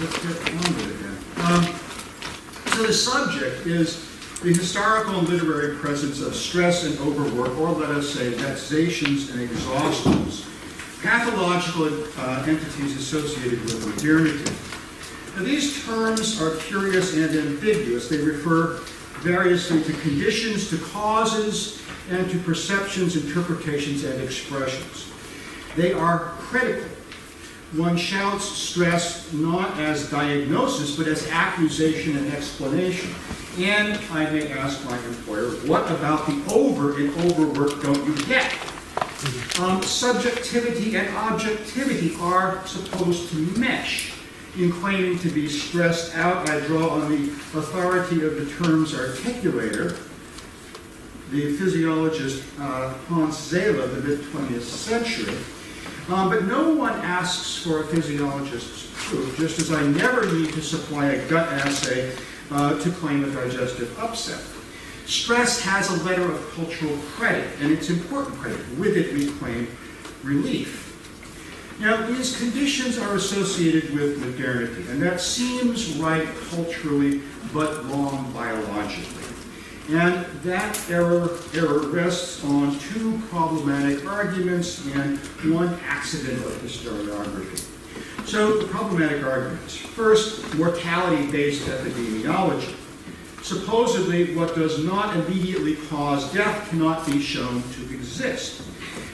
let's get on with it then. So the subject is the historical and literary presence of stress and overwork, or let us say vexations and exhaustions, pathological entities associated with modernity. Now, these terms are curious and ambiguous. They refer variously to conditions, to causes, and to perceptions, interpretations, and expressions. They are critical. One shouts stress not as diagnosis, but as accusation and explanation. And I may ask my employer, what about the over in overwork don't you get? Subjectivity and objectivity are supposed to mesh. In claiming to be stressed out, I draw on the authority of the term's articulator, the physiologist Hans Zela of the mid-20th century. But no one asks for a physiologist's proof, just as I never need to supply a gut assay to claim a digestive upset. Stress has a letter of cultural credit, and it's important credit. With it, we claim relief. Now, these conditions are associated with modernity, and that seems right culturally, but wrong biologically. And that error rests on two problematic arguments and one accident of historiography. So, the problematic arguments. First, mortality-based epidemiology. Supposedly, what does not immediately cause death cannot be shown to exist.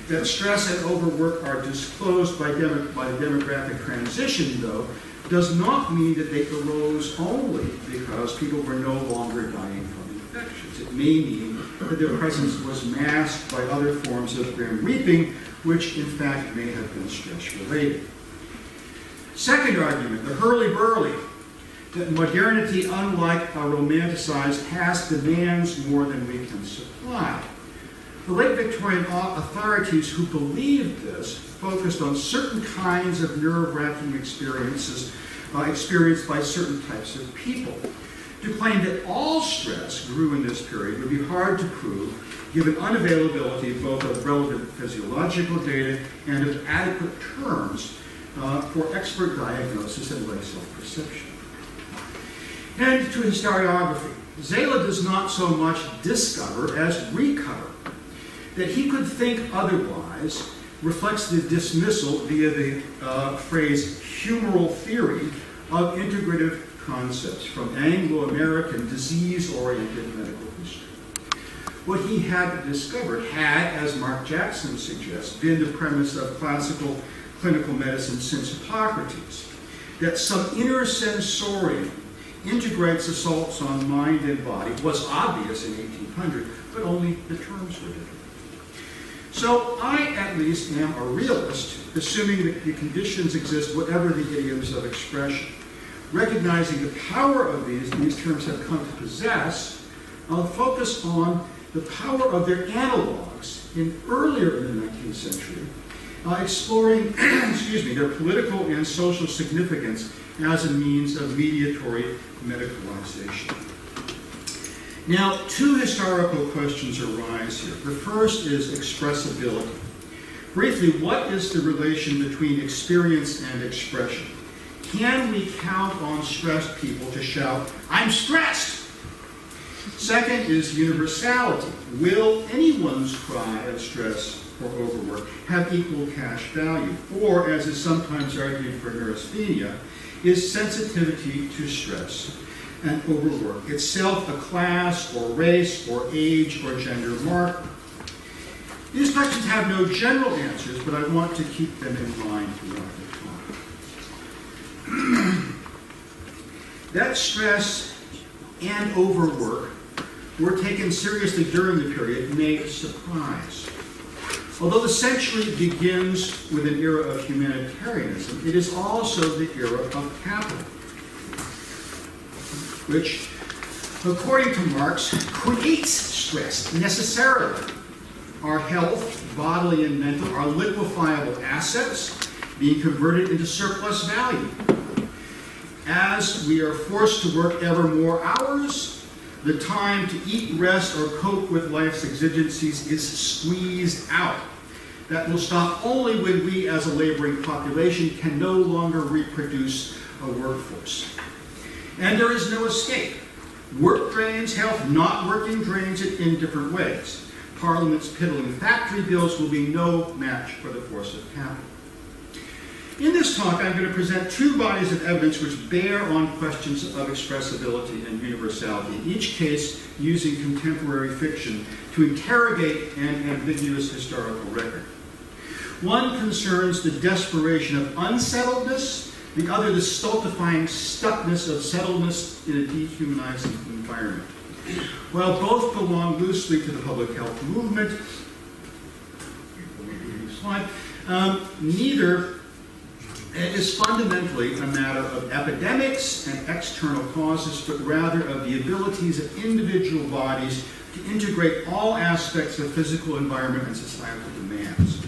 That stress and overwork are disclosed by the demographic transition, though, does not mean that they arose only because people were no longer dying from infections. It may mean that their presence was masked by other forms of grim reaping, which in fact may have been stress-related. Second argument, the hurly-burly, that modernity, unlike a romanticized past, demands more than we can supply. The late Victorian authorities who believed this focused on certain kinds of nerve-wracking experiences experienced by certain types of people. To claim that all stress grew in this period would be hard to prove, given unavailability both of relevant physiological data and of adequate terms for expert diagnosis and lay self-perception. And to historiography, Zela does not so much discover as recover. That he could think otherwise reflects the dismissal via the phrase humoral theory of integrative concepts from Anglo-American disease-oriented medical history. What he had discovered had, as Mark Jackson suggests, been the premise of classical clinical medicine since Hippocrates, that some inner sensorium integrates assaults on mind and body was obvious in 1800, but only the terms were different. So I, at least, am a realist, assuming that the conditions exist, whatever the idioms of expression. Recognizing the power of these terms have come to possess, I'll focus on the power of their analogs earlier in the 19th century, exploring their political and social significance as a means of mediatory medicalization. Now, two historical questions arise here. The first is expressibility. Briefly, what is the relation between experience and expression? Can we count on stressed people to shout, "I'm stressed"? Second is universality. Will anyone's cry of stress or overwork have equal cash value? Or, as is sometimes argued for neurasthenia, is sensitivity to stress and overwork itself a class or race or age or gender marker? These questions have no general answers, but I want to keep them in mind throughout the talk. That stress and overwork were taken seriously during the period may surprise. Although the century begins with an era of humanitarianism, it is also the era of capital, which, according to Marx, creates stress necessarily. Our health, bodily and mental, are liquefiable assets being converted into surplus value. As we are forced to work ever more hours, the time to eat, rest, or cope with life's exigencies is squeezed out. That will stop only when we as a laboring population can no longer reproduce a workforce. And there is no escape. Work drains health, not working drains it in different ways. Parliament's piddling factory bills will be no match for the force of capital. In this talk, I'm going to present two bodies of evidence which bear on questions of expressibility and universality, in each case using contemporary fiction to interrogate an ambiguous historical record. One concerns the desperation of unsettledness, the other the stultifying stuckness of settledness in a dehumanizing environment. While both belong loosely to the public health movement, neither is fundamentally a matter of epidemics and external causes, but rather of the abilities of individual bodies to integrate all aspects of physical environment and societal demands.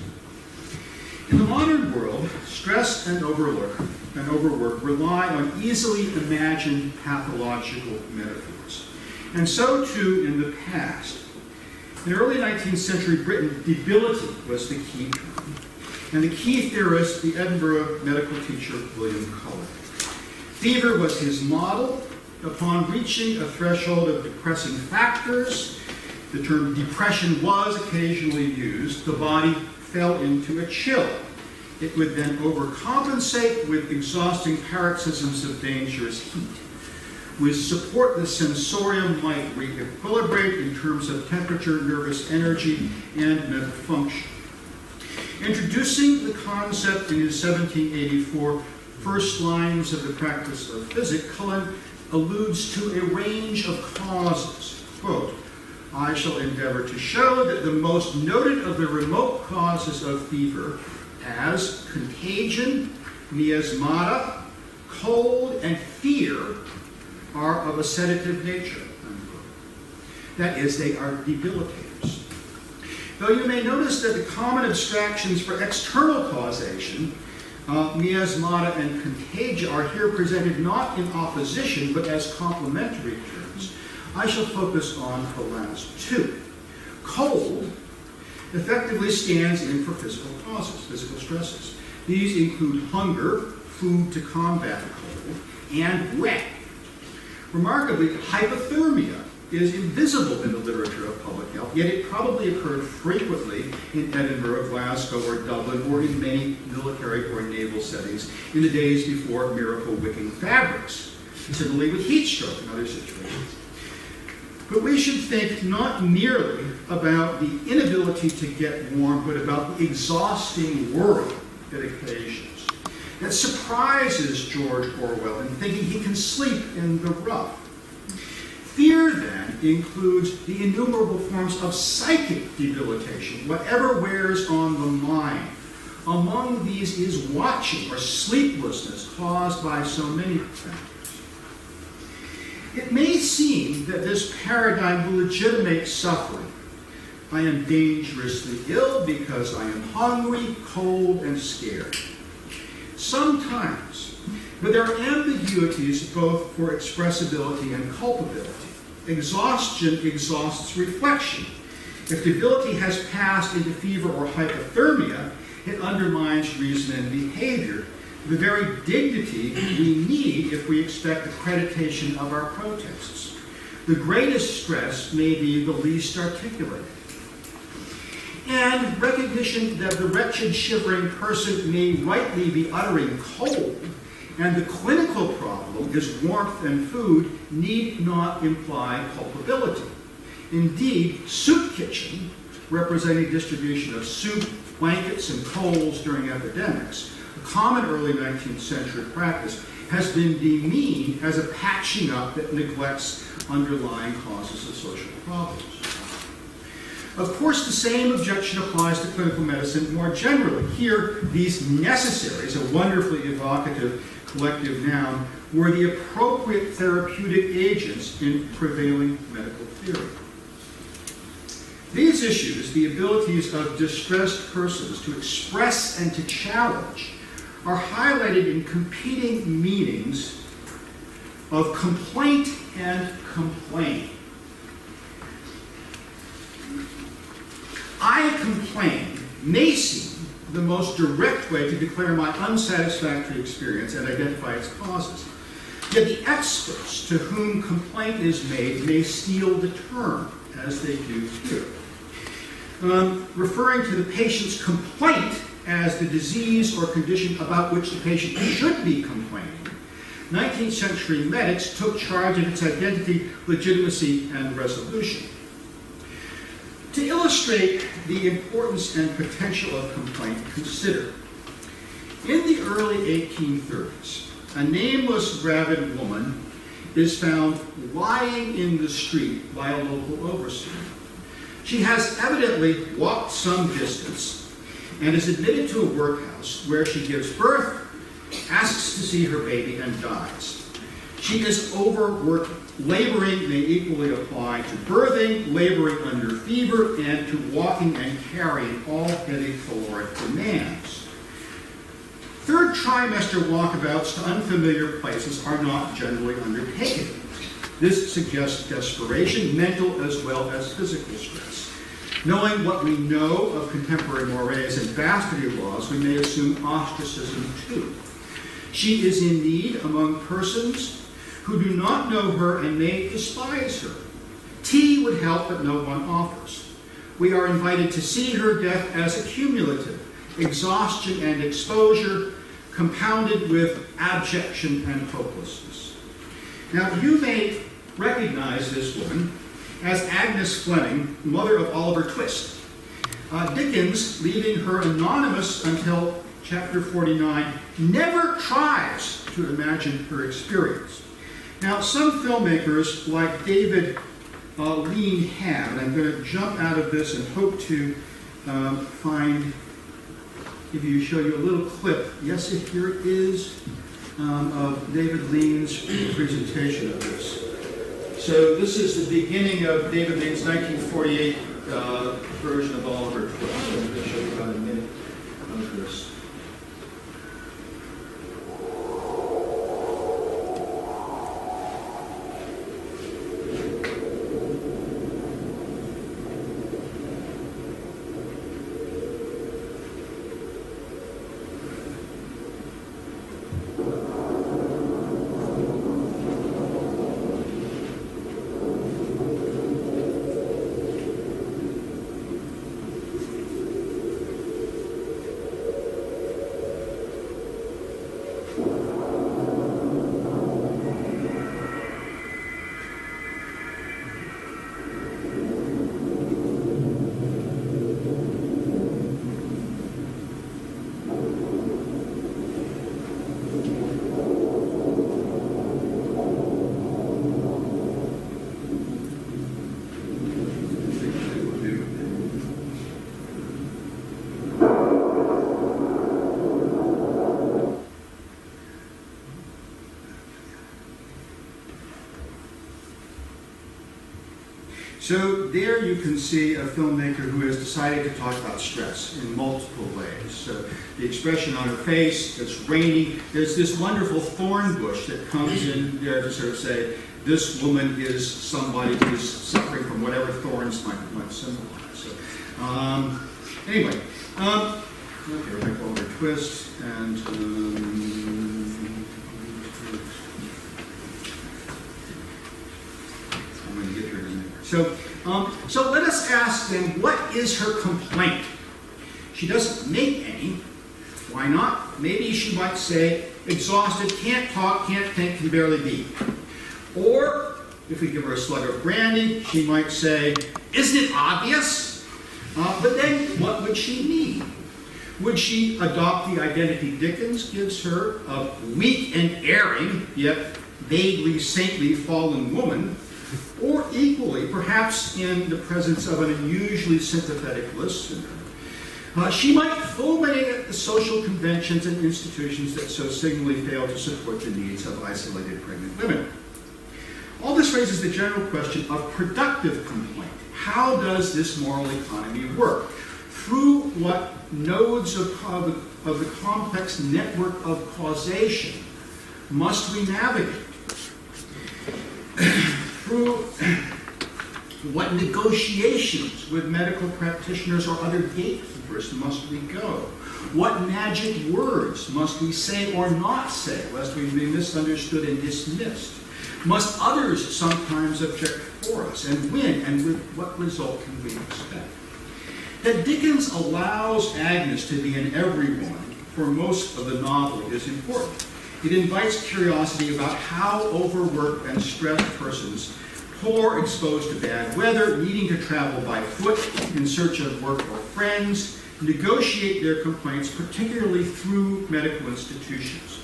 In the modern world, stress and overwork rely on easily imagined pathological metaphors. And so too in the past. In early 19th century Britain, debility was the key term. And the key theorist, the Edinburgh medical teacher, William Cullen. Fever was his model. Upon reaching a threshold of depressing factors, the term depression was occasionally used, the body fell into a chill. It would then overcompensate with exhausting paroxysms of dangerous heat. With support, the sensorium might re-equilibrate in terms of temperature, nervous energy, and mental function. Introducing the concept in his 1784 First Lines of the Practice of Physic, Cullen alludes to a range of causes. Quote, I shall endeavor to show that the most noted of the remote causes of fever, as contagion, miasmata, cold, and fear, are of a sedative nature. Unquote. That is, they are debilitators. Though you may notice that the common abstractions for external causation, miasmata and contagia, are here presented not in opposition, but as complementary terms, I shall focus on the last two. Cold effectively stands in for physical causes, physical stresses. These include hunger, food to combat cold, and wet. Remarkably, hypothermia is invisible in the literature of public health, yet it probably occurred frequently in Edinburgh, Glasgow, or Dublin, or in many military or naval settings in the days before miracle-wicking fabrics, similarly with heat stroke and other situations. But we should think not merely about the inability to get warm, but about the exhausting worry it occasions. That surprises George Orwell in thinking he can sleep in the rough. Fear, then, includes the innumerable forms of psychic debilitation, whatever wears on the mind. Among these is watching or sleeplessness caused by so many factors. It may seem that this paradigm will legitimate suffering. I am dangerously ill because I am hungry, cold, and scared. Sometimes, but there are ambiguities both for expressibility and culpability. Exhaustion exhausts reflection. If debility has passed into fever or hypothermia, it undermines reason and behavior, the very dignity we need if we expect accreditation of our protests. The greatest stress may be the least articulated. And recognition that the wretched, shivering person may rightly be uttering cold, and the clinical problem is warmth and food, need not imply culpability. Indeed, soup kitchen, representing distribution of soup, blankets, and coals during epidemics, a common early 19th century practice, has been demeaned as a patching up that neglects underlying causes of social problems. Of course, the same objection applies to clinical medicine more generally. Here, these necessaries, a wonderfully evocative collective noun, were the appropriate therapeutic agents in prevailing medical theory. These issues, the abilities of distressed persons to express and to challenge, are highlighted in competing meanings of complaint and complain. I complain may seem the most direct way to declare my unsatisfactory experience and identify its causes. Yet the experts to whom complaint is made may steal the term, as they do here. Referring to the patient's complaint as the disease or condition about which the patient should be complaining, 19th century medics took charge of its identity, legitimacy, and resolution. To illustrate the importance and potential of complaint, consider, in the early 1830s, a nameless rabid woman is found lying in the street by a local overseer. She has evidently walked some distance and is admitted to a workhouse where she gives birth, asks to see her baby, and dies. She is overworked. Laboring may equally apply to birthing, laboring under fever, and to walking and carrying, all heavy caloric demands. Third trimester walkabouts to unfamiliar places are not generally undertaken. This suggests desperation, mental as well as physical stress. Knowing what we know of contemporary mores and bastardy laws, we may assume ostracism too. She is in need among persons who do not know her and may despise her. Tea would help, but no one offers. We are invited to see her death as accumulative, exhaustion and exposure, compounded with abjection and hopelessness. Now, you may recognize this woman as Agnes Fleming, mother of Oliver Twist. Dickens, leaving her anonymous until chapter 49, never tries to imagine her experience. Now, some filmmakers, like David Lean, have, and I'm going to jump out of this and hope to show you a little clip. Yes, here it is, of David Lean's presentation of this. So this is the beginning of David Lean's 1948 version of Oliver Twist. I'm going to show you about a minute of this. So there you can see a filmmaker who has decided to talk about stress in multiple ways. So the expression on her face, it's rainy. There's this wonderful thorn bush that comes in there to sort of say, this woman is somebody who is suffering from whatever thorns might symbolize. So, anyway, okay, we're going to go over twist and I'm going to get her in there. So let us ask then, what is her complaint? She doesn't make any. Why not? Maybe she might say, exhausted, can't talk, can't think, can barely be. Or, if we give her a slug of brandy, she might say, isn't it obvious? But then, what would she mean? Would she adopt the identity Dickens gives her of weak and erring, yet vaguely saintly fallen woman? Or equally, perhaps in the presence of an unusually sympathetic listener, she might fulminate at the social conventions and institutions that so signally fail to support the needs of isolated pregnant women. All this raises the general question of productive complaint. How does this moral economy work? Through what nodes of the complex network of causation must we navigate? Through What negotiations with medical practitioners or other gatekeepers must we go? What magic words must we say or not say, lest we be misunderstood and dismissed? Must others sometimes object for us? And when, and with what result can we expect? That Dickens allows Agnes to be an everyone for most of the novel is important. It invites curiosity about how overworked and stressed persons, poor, exposed to bad weather, needing to travel by foot in search of work or friends, negotiate their complaints, particularly through medical institutions.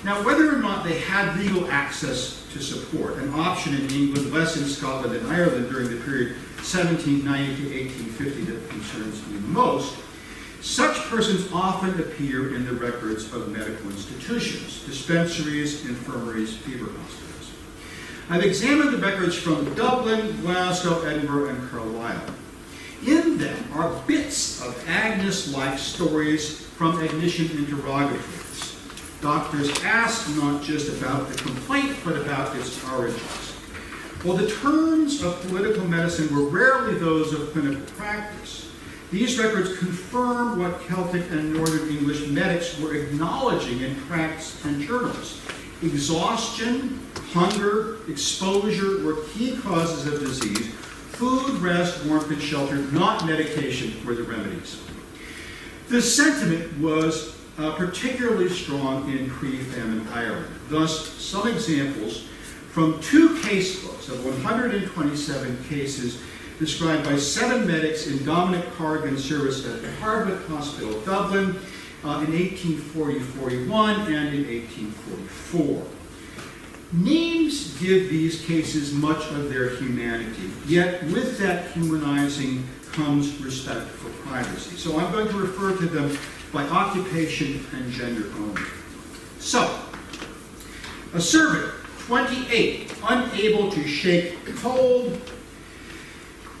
Now, whether or not they had legal access to support, an option in England, less in Scotland and Ireland during the period 1790 to 1850 that concerns me most, such persons often appear in the records of medical institutions, dispensaries, infirmaries, fever hospitals. I've examined the records from Dublin, Glasgow, Edinburgh, and Carlisle. In them are bits of Agnes-like stories from admission interrogatories. Doctors ask not just about the complaint, but about its origins. While the terms of political medicine were rarely those of clinical practice, these records confirm what Celtic and Northern English medics were acknowledging in tracts and journals. Exhaustion, hunger, exposure were key causes of disease. Food, rest, warmth, and shelter, not medication, were the remedies. This sentiment was particularly strong in pre-famine Ireland. Thus, some examples from 2 case books of 127 cases described by 7 medics in Dominic Cargan's service at the Hardwicke Hospital, Dublin, in 1840-41 and in 1844. Names give these cases much of their humanity, yet with that humanizing comes respect for privacy. So I'm going to refer to them by occupation and gender only. So, a servant, 28, unable to shake cold,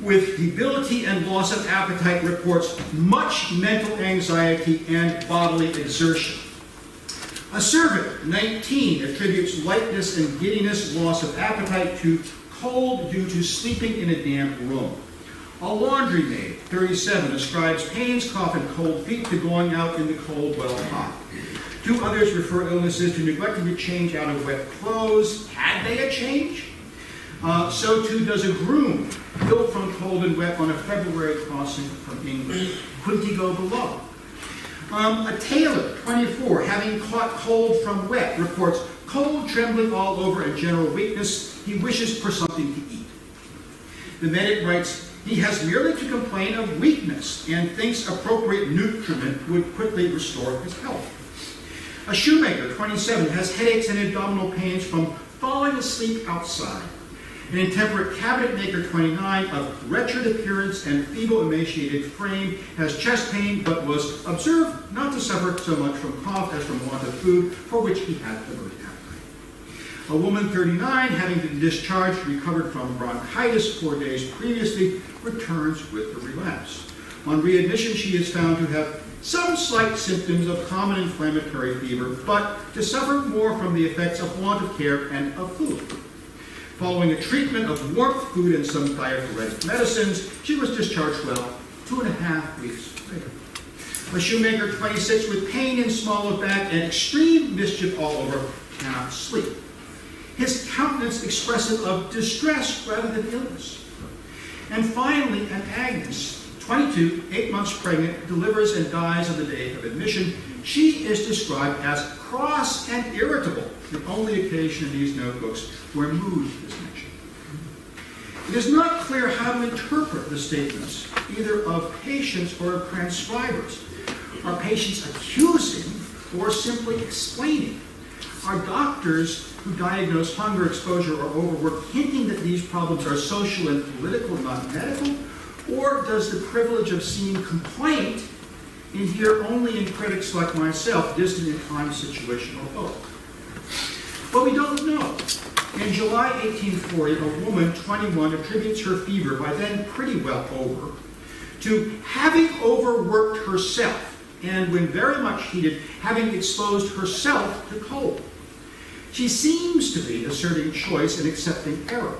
with debility and loss of appetite, reports much mental anxiety and bodily exertion. A servant, 19, attributes lightness and giddiness, loss of appetite to cold due to sleeping in a damp room. A laundry maid, 37, ascribes pains, cough, and cold feet to going out in the cold while hot. 2 others refer illnesses to neglecting to change out of wet clothes. Had they a change? So too does a groom, ill from cold and wet on a February crossing from England. Couldn't he go below? A tailor, 24, having caught cold from wet, reports cold, trembling all over, and general weakness. He wishes for something to eat. The medic writes, he has merely to complain of weakness and thinks appropriate nutriment would quickly restore his health. A shoemaker, 27, has headaches and abdominal pains from falling asleep outside. An intemperate cabinet maker, 29, of wretched appearance and feeble, emaciated frame, has chest pain, but was observed not to suffer so much from cough as from want of food, for which he had a great appetite. A woman, 39, having been discharged, recovered from bronchitis 4 days previously, returns with the relapse. On readmission, she is found to have some slight symptoms of common inflammatory fever, but to suffer more from the effects of want of care and of food. Following a treatment of warmth, food, and some diaphoretic medicines, she was discharged 2.5 weeks later. A shoemaker, 26, with pain in small of back and extreme mischief all over, cannot sleep. His countenance expressive of distress rather than illness. And finally, an Agnes, 22, 8 months pregnant, delivers and dies on the day of admission. She is described as cross and irritable, the only occasion in these notebooks where mood is mentioned. It is not clear how to interpret the statements, either of patients or of transcribers. Are patients accusing or simply explaining? Are doctors who diagnose hunger, exposure, or overwork hinting that these problems are social and political, not medical? Or does the privilege of seeing complaint inhere only in critics like myself, distant in time, situation, or both? Well, we don't know. In July 1840, a woman, 21, attributes her fever, by then pretty well over, to having overworked herself, and when very much heated, having exposed herself to cold. She seems to be asserting choice and accepting error.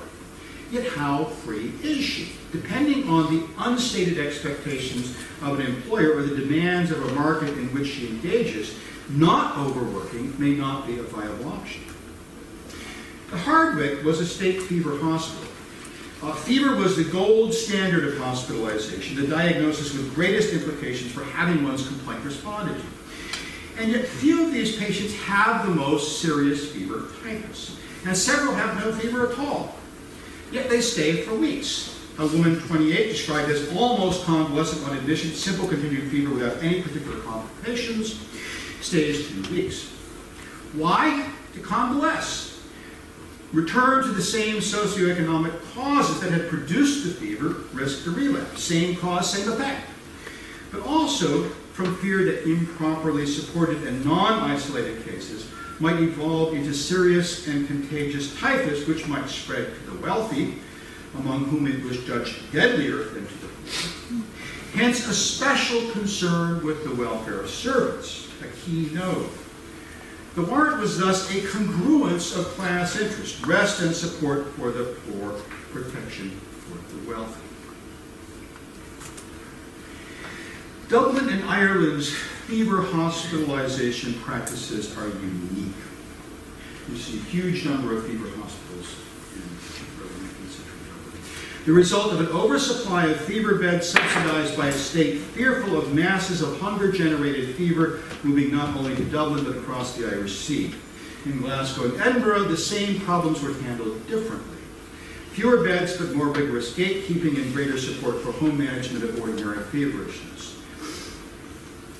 Yet how free is she? Depending on the unstated expectations of an employer or the demands of a market in which she engages, not overworking may not be a viable option. The Hardwick was a state fever hospital. Fever was the gold standard of hospitalization, the diagnosis with greatest implications for having one's complaint responded to. And yet few of these patients have the most serious fever typhus, and several have no fever at all. Yet they stay for weeks. A woman, 28, described as almost convalescent on admission, simple continued fever without any particular complications, stays 2 weeks. Why? To convalesce. Return to the same socioeconomic causes that had produced the fever, risk the relapse. Same cause, same effect. But also from fear that improperly supported and non-isolated cases might evolve into serious and contagious typhus, which might spread to the wealthy, among whom it was judged deadlier than to the poor. Hence, a special concern with the welfare of servants, a keynote. The warrant was thus a congruence of class interest, rest and support for the poor, protection for the wealthy. Dublin and Ireland's fever hospitalization practices are unique. You see a huge number of fever hospitals in early 19th century Dublin. The result of an oversupply of fever beds subsidized by a state fearful of masses of hunger-generated fever moving not only to Dublin but across the Irish Sea. In Glasgow and Edinburgh, the same problems were handled differently. Fewer beds but more rigorous gatekeeping and greater support for home management of ordinary feverishness.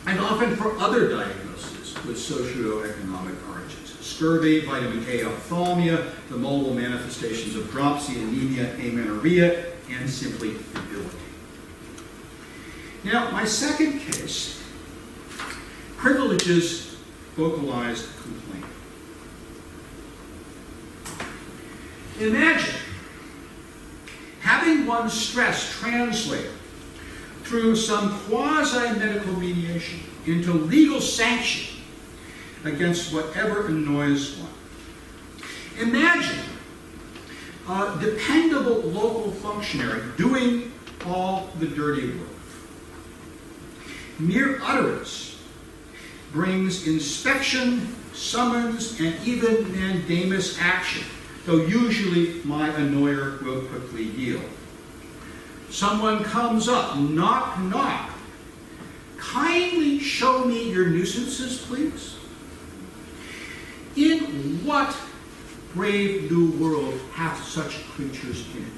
And often for other diagnoses with socioeconomic origins. Scurvy, vitamin A ophthalmia, the multiple manifestations of dropsy, anemia, amenorrhea, and simply debility. Now, my second case privileges vocalized complaint. Imagine having one's stress translated through some quasi-medical mediation into legal sanction against whatever annoys one. Imagine a dependable local functionary doing all the dirty work. Mere utterance brings inspection, summons, and even mandamus action, though usually my annoyer will quickly yield. Someone comes up, knock, knock. Kindly show me your nuisances, please. In what brave new world hath such creatures in it?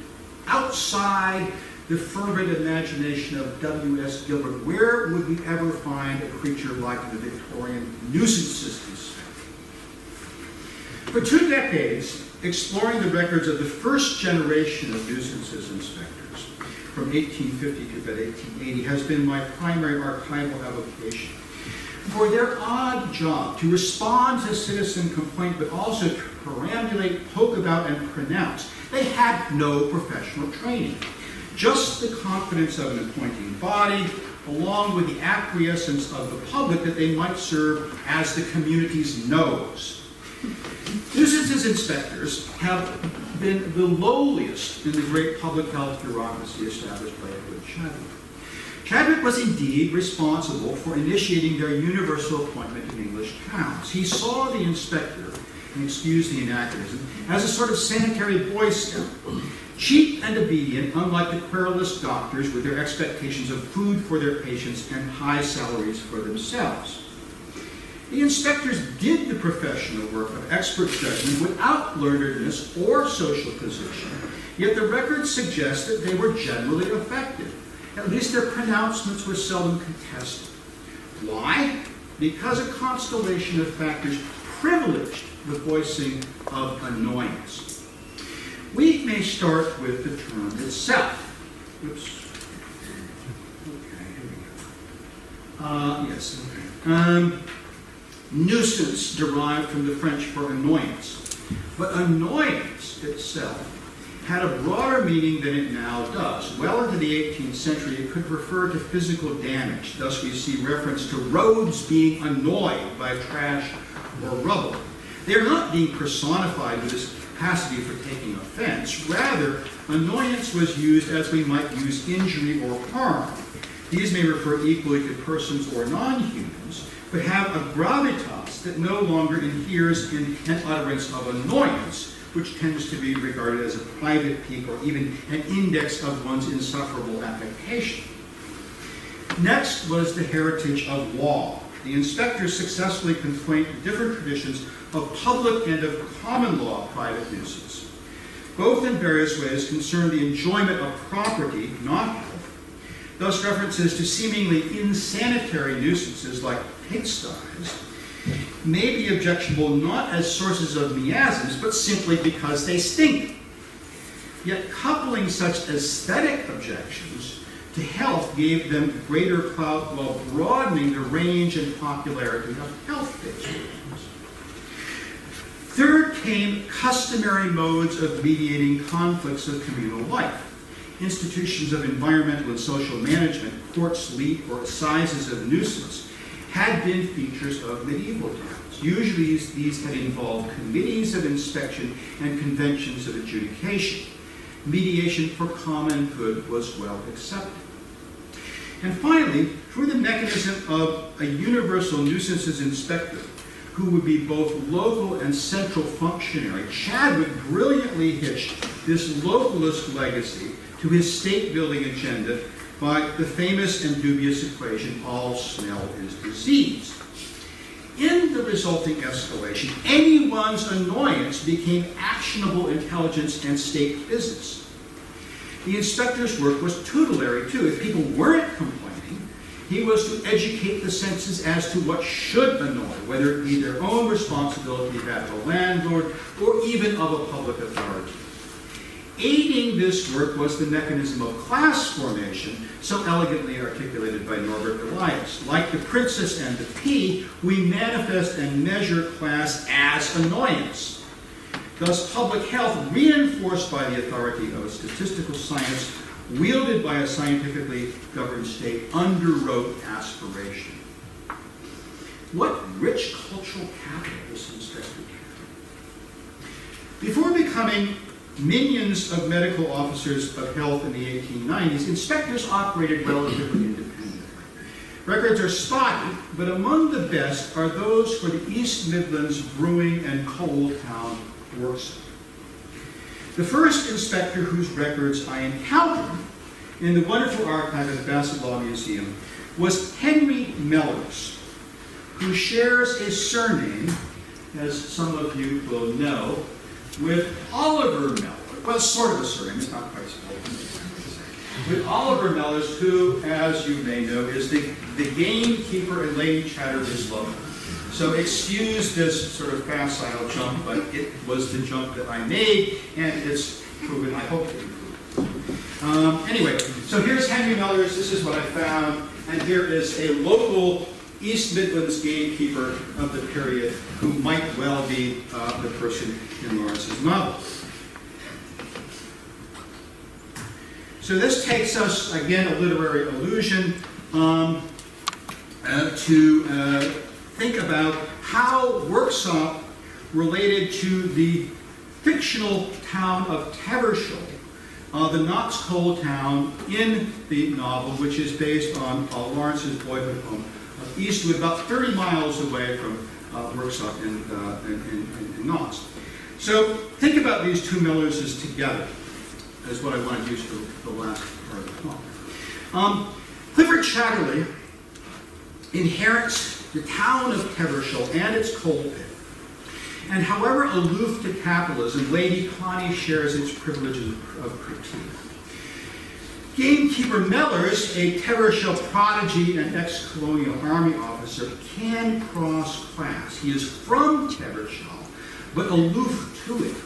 Outside the fervid imagination of W.S. Gilbert, where would we ever find a creature like the Victorian nuisances inspector? For 2 decades, exploring the records of the first generation of nuisances inspectors, from 1850 to about 1880, has been my primary archival avocation. For their odd job to respond to citizen complaint, but also to perambulate, poke about, and pronounce, they had no professional training. Just the confidence of an appointing body, along with the acquiescence of the public that they might serve as the community's nose. Nuisances inspectors have been the lowliest in the great public health bureaucracy established by Edward Chadwick. Chadwick was indeed responsible for initiating their universal appointment in English towns. He saw the inspector, and excuse the anachronism, as a sort of sanitary Boy Scout, cheap and obedient, unlike the querulous doctors with their expectations of food for their patients and high salaries for themselves. The inspectors did the professional work of expert judgment without learnedness or social position, yet the records suggest that they were generally effective. At least their pronouncements were seldom contested. Why? Because a constellation of factors privileged the voicing of annoyance. We may start with the term itself. Oops. Okay, here we go. Yes, okay. Nuisance derived from the French for annoyance. But annoyance itself had a broader meaning than it now does. Well into the 18th century, it could refer to physical damage. Thus, we see reference to roads being annoyed by trash or rubble. They are not being personified with this capacity for taking offense. Rather, annoyance was used as we might use injury or harm. These may refer equally to persons or non-humans, but have a gravitas that no longer inheres in an utterance of annoyance, which tends to be regarded as a private peak or even an index of one's insufferable affectation. Next was the heritage of law. The inspectors successfully conflated different traditions of public and of common law private nuisance. Both in various ways concern the enjoyment of property, not health. Thus references to seemingly insanitary nuisances like pigsties may be objectionable not as sources of miasms, but simply because they stink. Yet coupling such aesthetic objections to health gave them greater clout while broadening the range and popularity of health-based religions. Third came customary modes of mediating conflicts of communal life. Institutions of environmental and social management, courts, leet, or sizes of nuisance, had been features of medieval times. Usually these had involved committees of inspection and conventions of adjudication. Mediation for common good was well accepted. And finally, through the mechanism of a universal nuisances inspector, who would be both local and central functionary, Chadwick brilliantly hitched this localist legacy to his state-building agenda by the famous and dubious equation, all smell is disease. In the resulting escalation, anyone's annoyance became actionable intelligence and state business. The inspector's work was tutelary, too. If people weren't complaining, he was to educate the senses as to what should annoy, whether it be their own responsibility, that of a landlord, or even of a public authority. Aiding this work was the mechanism of class formation, so elegantly articulated by Norbert Elias. Like the princess and the pea, we manifest and measure class as annoyance. Thus, public health, reinforced by the authority of a statistical science, wielded by a scientifically governed state, underwrote aspiration. What rich cultural capital this inspector had. Before becoming minions of medical officers of health in the 1890s, inspectors operated relatively independently. Records are spotty, but among the best are those for the East Midlands brewing and coal town Worksop. The first inspector whose records I encountered in the wonderful archive at the Bassett Law Museum was Henry Mellors, who shares a surname, as some of you will know, with Oliver Mellors. Well, sort of a surname, it's not quite spelled. With Oliver Mellors, who, as you may know, is the gamekeeper in Lady Chatterley's Lover. So excuse this sort of facile jump, but it was the jump that I made, and it's proven, I hope, to be proven. Anyway, so here's Henry Mellors. This is what I found, and here is a local East Midlands gamekeeper of the period who might well be the person in Lawrence's novel. So this takes us, again, a literary allusion, to think about how Worksop related to the fictional town of Tevershall, the Knox coal town in the novel, which is based on Lawrence's boyhood home of Eastwood, about 30 miles away from Worksop in Knox. So think about these two Mellerses together, is what I want to use for the last part of the talk. Clifford Chatterley inherits the town of Tevershall and its coal pit. And however aloof to capitalism, Lady Connie shares its privileges of critique. Gamekeeper Mellors, a Tevershall prodigy and ex-colonial army officer, can cross class. He is from Tevershall, but aloof to it.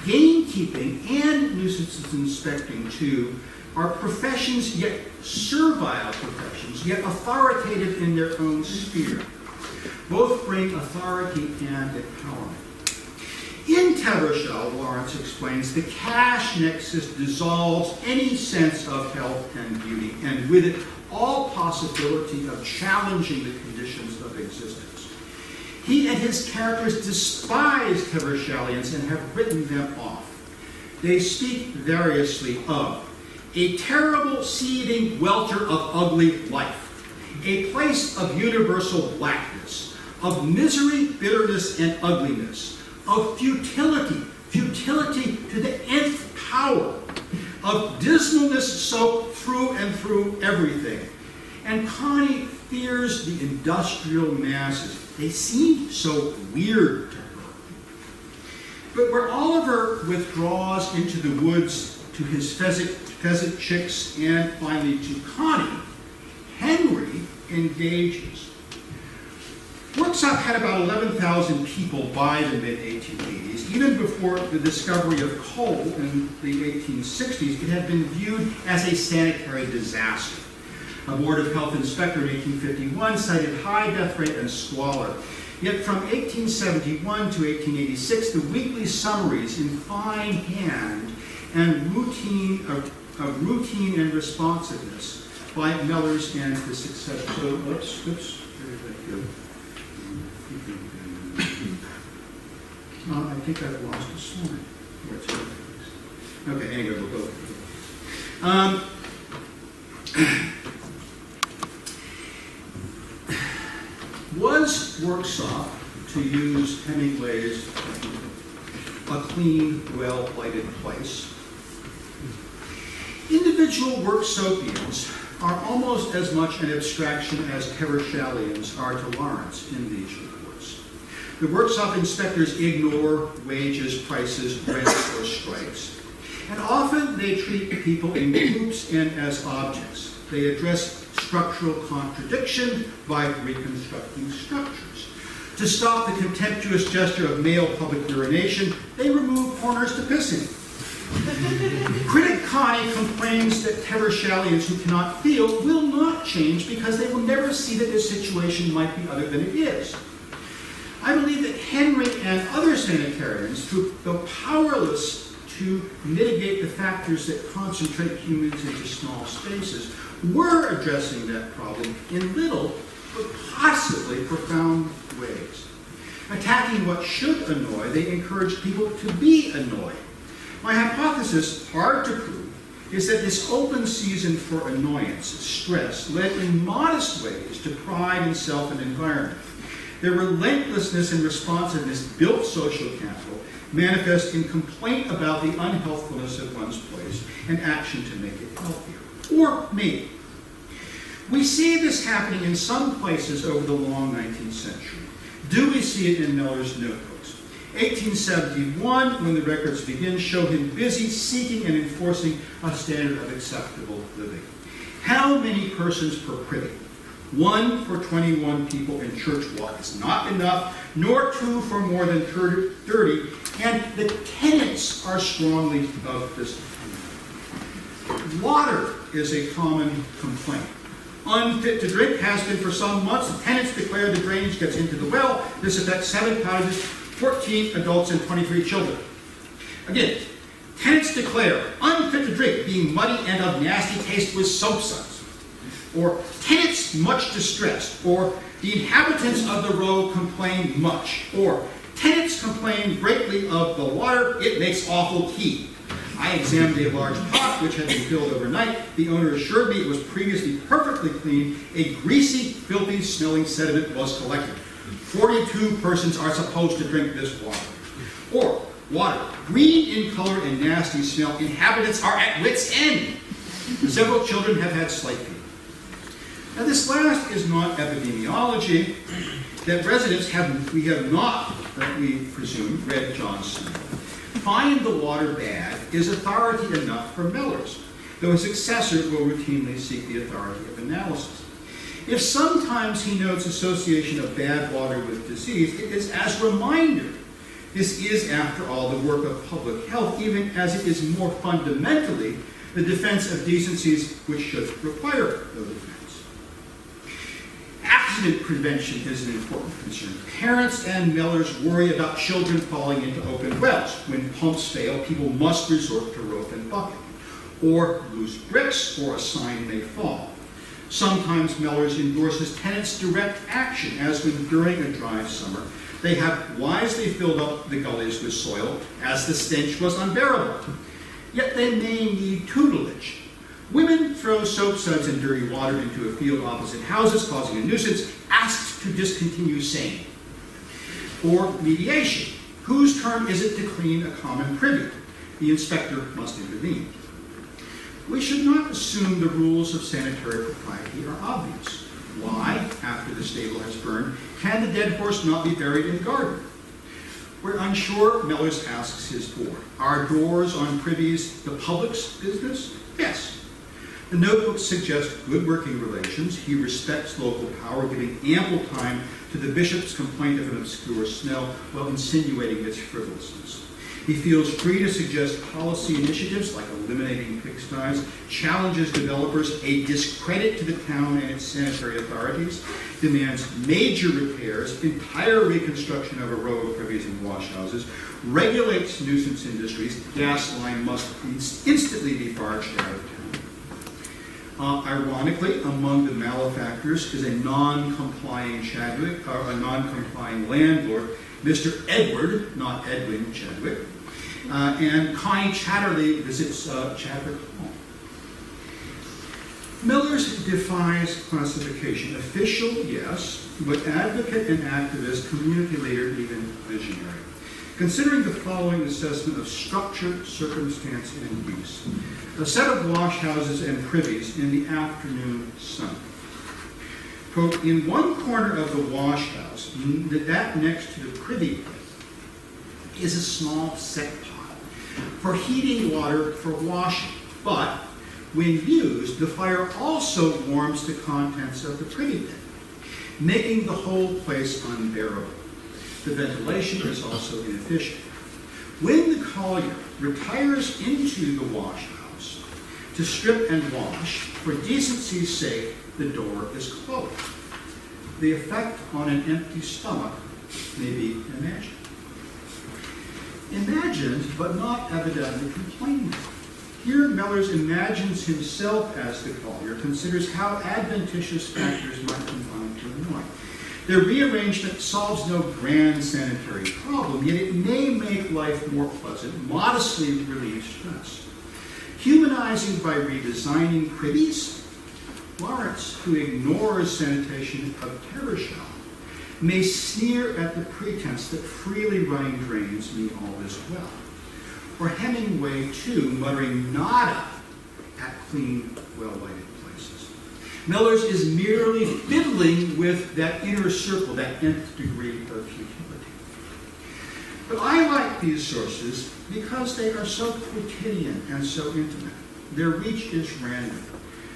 Gamekeeping and nuisances inspecting, too, are professions, yet servile professions, yet authoritative in their own sphere. Both bring authority and empowerment. In Tevershall, Lawrence explains, the cash nexus dissolves any sense of health and beauty, and with it, all possibility of challenging the conditions of existence. He and his characters despise Tevershalians and have written them off. They speak variously of a terrible, seething welter of ugly life, a place of universal blackness, of misery, bitterness, and ugliness, of futility, futility to the nth power, of dismalness soaked through and through everything. And Connie fears the industrial masses. They seem so weird to her. But where Oliver withdraws into the woods to his pheasant chicks and finally to Connie, Henry engages. Worksop had about 11,000 people by the mid-1880s. Even before the discovery of coal in the 1860s, it had been viewed as a sanitary disaster. A Board of Health inspector in 1851 cited high death rate and squalor. Yet from 1871 to 1886, the weekly summaries in fine hand and routine and responsiveness by Mellors and his successors. So, oops, where did that go? I think I've lost a slide. Okay, anyway, we'll go. Was Worksop, to use Hemingway's, a clean, well-lighted place? Individual Worksopians are almost as much an abstraction as Tevershalians are to Lawrence in these reports. The Worksop inspectors ignore wages, prices, rents, or strikes. And often they treat people in groups and as objects. They address structural contradiction by reconstructing structures. To stop the contemptuous gesture of male public urination, they remove corners to piss in. Critic Connie complains that Tevershalians who cannot feel will not change because they will never see that their situation might be other than it is. I believe that Henry and other sanitarians, though powerless to mitigate the factors that concentrate humans into small spaces, were addressing that problem in little but possibly profound ways. Attacking what should annoy, they encourage people to be annoyed. My hypothesis, hard to prove, is that this open season for annoyance, stress, led in modest ways to pride in self and environment. Their relentlessness and responsiveness built social capital, manifest in complaint about the unhealthfulness of one's place and action to make it healthier. Or maybe. We see this happening in some places over the long 19th century. Do we see it in Mellors' notebooks? 1871, when the records begin, show him busy seeking and enforcing a standard of acceptable living. How many persons per privy? 1 for 21 people in church walk is not enough, nor 2 for more than 30, and the tenants are strongly of this opinion. Water is a common complaint. Unfit to drink has been for some months. The tenants declare the drainage gets into the well. This affects 7 cottages, 14 adults, and 23 children. Again, tenants declare unfit to drink, being muddy and of nasty taste with soap suds. Or tenants much distressed. Or the inhabitants of the row complain much. Or tenants complain greatly of the water. It makes awful heat. I examined a large pot which had been filled overnight. The owner assured me it was previously perfectly clean. A greasy, filthy smelling sediment was collected. 42 persons are supposed to drink this water. Or water, green in color and nasty smell. Inhabitants are at wit's end. Several children have had slight fever. Now this last is not epidemiology. That residents we have not, we presume, read John Snow. Find the water bad is authority enough for Mellors, though his successor will routinely seek the authority of analysis. If sometimes he notes association of bad water with disease, it is as reminder. This is, after all, the work of public health, even as it is more fundamentally the defense of decencies which should require no defense. Accident prevention is an important concern. Parents and Mellors worry about children falling into open wells. When pumps fail, people must resort to rope and bucket. Or loose bricks, or a sign may fall. Sometimes Mellors endorses tenants' direct action, as when during a dry summer, They had wisely filled up the gullies with soil as the stench was unbearable. Yet they may need tutelage. Women throw soap suds and dirty water into a field opposite houses, causing a nuisance, asked to discontinue same. Or mediation. Whose turn is it to clean a common privy? The inspector must intervene. We should not assume the rules of sanitary propriety are obvious. Why, after the stable has burned, can the dead horse not be buried in the garden? We're unsure, Mellors asks his board. Are doors on privies the public's business? Yes. The notebooks suggest good working relations. He respects local power, giving ample time to the bishop's complaint of an obscure smell while insinuating its frivolousness. He feels free to suggest policy initiatives like eliminating pigsties, challenges developers, a discredit to the town and its sanitary authorities, demands major repairs, entire reconstruction of a row of privies and washhouses, regulates nuisance industries, gas line must instantly be barged out of town. Ironically, among the malefactors is a non-complying Chadwick, or a non-complying landlord, Mr. Edward, not Edwin Chadwick, and kind Chatterley visits Chadwick Hall. Mellors defies classification. Official, yes, but advocate and activist, community leader, even visionary. Considering the following assessment of structure, circumstance, and use. A set of washhouses and privies in the afternoon sun. Quote, in one corner of the washhouse, that next to the privy pit, is a small set pot for heating water for washing, but when used, the fire also warms the contents of the privy pit, making the whole place unbearable. The ventilation is also inefficient. When the collier retires into the washhouse to strip and wash, for decency's sake, the door is closed. The effect on an empty stomach may be imagined. Imagined, but not evidently complained of. Here, Mellors imagines himself as the collier, considers how adventitious factors might combine to annoy. Their rearrangement solves no grand sanitary problem, yet it may make life more pleasant, modestly relieve stress. Humanizing by redesigning privies, Lawrence, who ignores sanitation of terror shell, may sneer at the pretense that freely running drains mean all is well. Or Hemingway, too, muttering nada at clean, well-lighted places. Mellors is merely fiddling with that inner circle, that nth degree of futility. But I like these sources because they are so quotidian and so intimate. Their reach is random.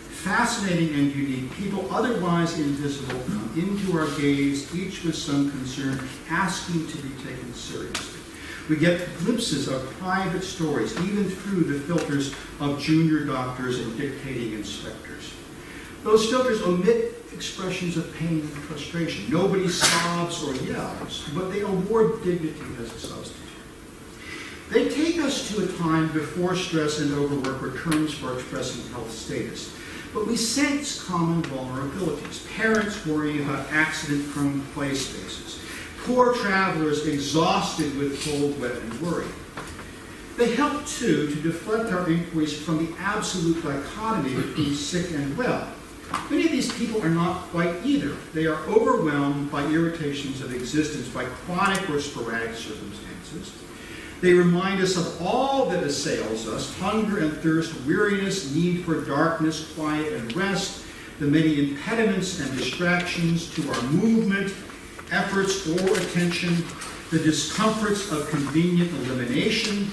Fascinating and unique people, otherwise invisible, come into our gaze, each with some concern, asking to be taken seriously. We get glimpses of private stories, even through the filters of junior doctors and dictating inspectors. Those filters omit expressions of pain and frustration. Nobody sobs or yells, but they award dignity as a substitute. They take us to a time before stress and overwork were terms for expressing health status. But we sense common vulnerabilities. Parents worrying about accident-prone play spaces. Poor travelers exhausted with cold, wet, and worry. They help, too, to deflect our inquiries from the absolute dichotomy between sick and well. Many of these people are not quite either. They are overwhelmed by irritations of existence, by chronic or sporadic circumstances. They remind us of all that assails us: hunger and thirst, weariness, need for darkness, quiet, and rest, the many impediments and distractions to our movement, efforts, or attention, the discomforts of convenient elimination,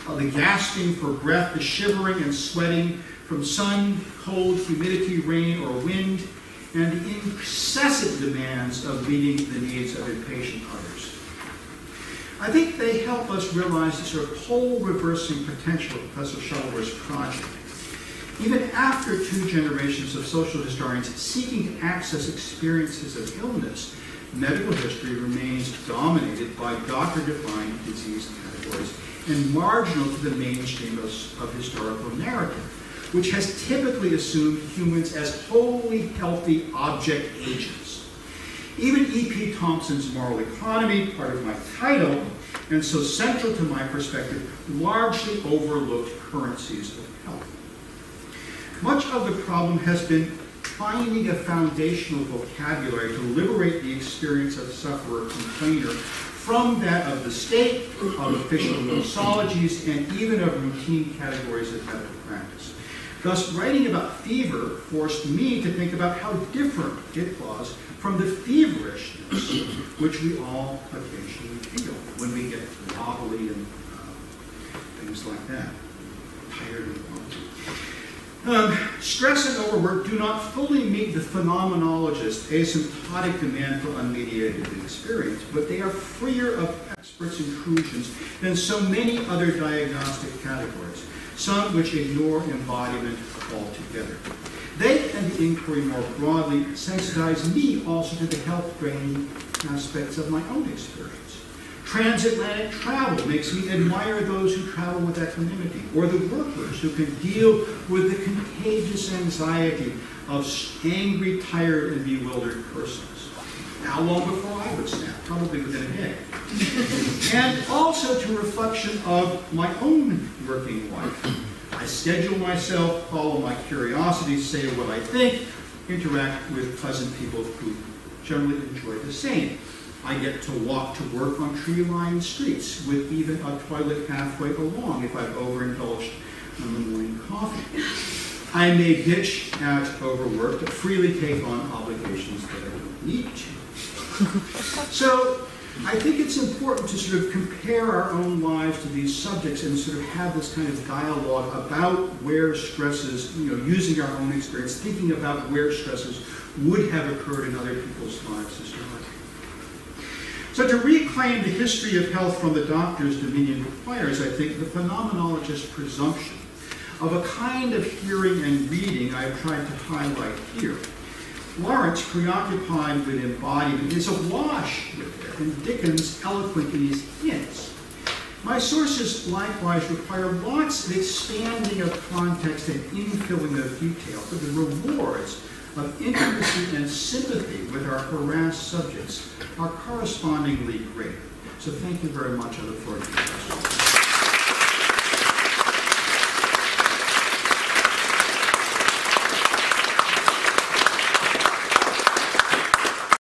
the gasping for breath, the shivering and sweating from sun, cold, humidity, rain, or wind, and the incessant demands of meeting the needs of impatient others. I think they help us realize the sort of pole-reversing potential of Professor Shuttleworth's project. Even after 2 generations of social historians seeking to access experiences of illness, medical history remains dominated by doctor-defined disease categories and marginal to the mainstream of historical narrative, which has typically assumed humans as wholly healthy object agents. Even E.P. Thompson's Moral Economy, part of my title, and so central to my perspective, largely overlooked currencies of health. Much of the problem has been finding a foundational vocabulary to liberate the experience of sufferer-complainer from that of the state, of official nosologies, and even of routine categories of medical practice. Thus, writing about fever forced me to think about how different it was from the feverishness which we all occasionally feel when we get wobbly and things like that, tired and wobbly. Stress and overwork do not fully meet the phenomenologist's asymptotic demand for unmediated experience, but they are freer of experts' intrusions than so many other diagnostic categories, some which ignore embodiment altogether. They and the inquiry more broadly sensitize me also to the health-draining aspects of my own experience. Transatlantic travel makes me admire those who travel with equanimity, or the workers who can deal with the contagious anxiety of angry, tired, and bewildered persons. How long before I would snap? Probably within a day. And also to reflection of my own working life. I schedule myself, follow my curiosity, say what I think, interact with pleasant people who generally enjoy the same. I get to walk to work on tree-lined streets with even a toilet halfway along if I've overindulged on the morning coffee. I may bitch at overwork, but freely take on obligations that I don't need to. So I think it's important to sort of compare our own lives to these subjects and sort of have this kind of dialogue about where stresses, using our own experience, thinking about where stresses would have occurred in other people's lives as well. So to reclaim the history of health from the doctor's dominion requires, I think, the phenomenologist's presumption of a kind of hearing and reading I've tried to highlight here. Lawrence, preoccupied with embodiment, is awash with it, and Dickens eloquent in his hints. My sources likewise require lots of expanding of context and infilling of detail, but the rewards of intimacy and sympathy with our harassed subjects are correspondingly greater. So thank you very much. I look forward to your questions.